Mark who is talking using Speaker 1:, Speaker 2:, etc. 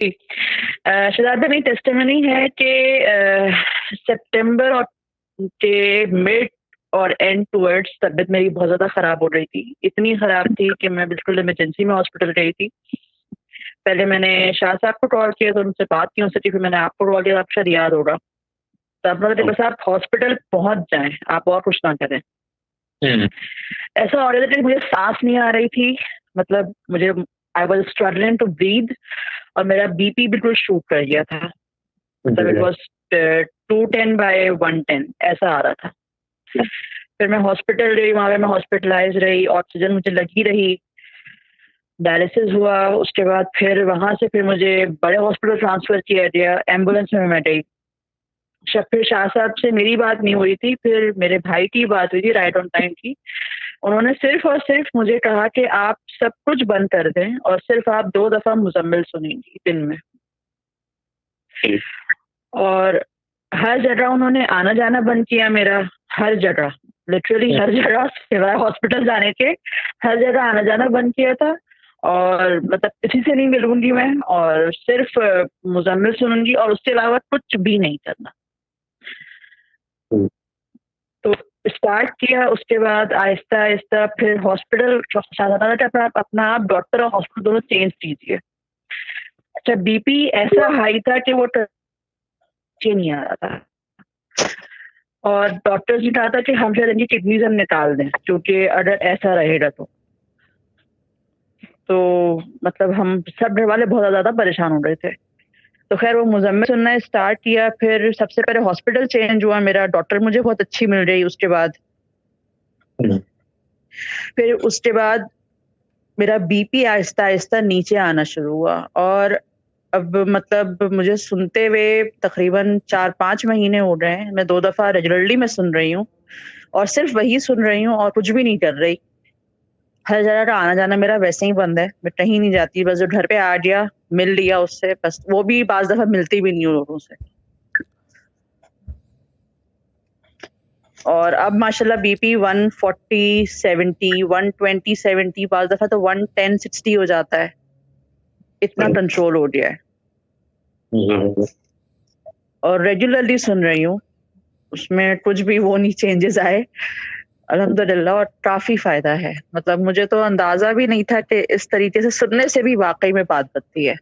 Speaker 1: जी। शहज़ाद मेरी टेस्टिमनी है कि सितंबर और के मिड और एंड टुवर्ड्स तबीयत मेरी बहुत ज़्यादा ख़राब हो रही थी। इतनी ख़राब थी कि मैं बिल्कुल इमरजेंसी में हॉस्पिटल गई थी। पहले मैंने शाह साहब को कॉल किया तो उनसे बात की उनसे, फिर मैंने आपको कॉल किया, आपको शायद याद होगा। तो आप बोले थे बस आप हॉस्पिटल पहुँच जाएँ, आप और कुछ ना करें। ऐसा हो रहा था कि मुझे साँस नहीं आ रही थी, मतलब मुझे I was struggling to breathe और मेरा बीपी बिल्कुल शूट कर गया था। मतलब इट वाज़ 210/110 ऐसा आ रहा था। फिर मैं हॉस्पिटल गई, वहाँ पे मैं हॉस्पिटलाइज़ रही, ऑक्सीजन मुझे लगी रही, डायलिसिस हुआ, उसके बाद फिर वहाँ से फिर मुझे बड़े हॉस्पिटल ट्रांसफ़र किया गया, एम्बुलेंस में मैं गई। फिर शाह साहब से मेरी बात नहीं हुई थी, फिर मेरे भाई की बात हुई थी राइट ऑन टाइम की। उन्होंने सिर्फ़ और सिर्फ़ मुझे कहा कि आप सब कुछ बंद कर दें और सिर्फ़ आप 2 दफ़ा मुज़म्मिल सुनेंगी दिन में। और हर जगह उन्होंने आना-जाना बंद किया मेरा, हर जगह, लिटरली हर जगह सिवाय हॉस्पिटल जाने के, हर जगह आना-जाना बंद किया था और मतलब किसी से नहीं मिलूँगी मैं और सिर्फ़ मुज़म्मिल सुनूँगी और उसके अलावा कुछ भी नहीं करना। तो स्टार्ट किया, उसके बाद आहिस्ता-आहिस्ता फिर हॉस्पिटल शाहज़ादा कि अपना आप डॉक्टर और हॉस्पिटल दोनों चेंज कीजिए। अच्छा बीपी ऐसा हाई था कि वो ही नहीं आ रहा था। और डॉक्टर्स ने कहा था कि हम शायद इनकी किडनीज़ हम निकाल दें, क्योंकि अगर ऐसा रहेगा तो। तो मतलब हम सब घरवाले बहुत ज़्यादा परेशान हो रहे थे। तो ख़ैर वो मुज़म्मिल सुनना स्टार्ट किया, फिर सबसे पहले हॉस्पिटल चेंज हुआ मेरा, डॉक्टर मुझे बहुत अच्छी मिल गई उसके बाद। फिर उसके बाद मेरा बीपी आहिस्ता-आहिस्ता नीचे आना शुरू हुआ और अब मतलब मुझे सुनते हुए तकरीबन 4-5 महीने हो गए हैं। मैं 2 दफ़ा रेगुलरली मैं सुन रही हूँ और सिर्फ़ वही सुन रही हूँ और कुछ भी नहीं कर रही। हर जगह का आना-जाना मेरा वैसे ही बंद है, मैं कहीं नहीं जाती, बस जो घर पे आ गया, मिल लिया उससे बस, वो भी बाज़ दफ़ा मिलती भी नहीं हूँ लोगों से। और अब माशाल्लाह बीपी 140-70, 120-70 बाज़ दफ़ा तो 110-60 हो जाता है। इतना कंट्रोल हो गया है। और रेगुलरली सुन रही हूँ, उसमें कुछ भी वो नहीं चेंजेज़ आए, अल्हम्दुलिल्लाह और काफ़ी फ़ायदा है। मतलब मुझे तो अंदाज़ा भी नहीं था कि इस तरीके से सुनने से भी वाक़ई में बात बनती है।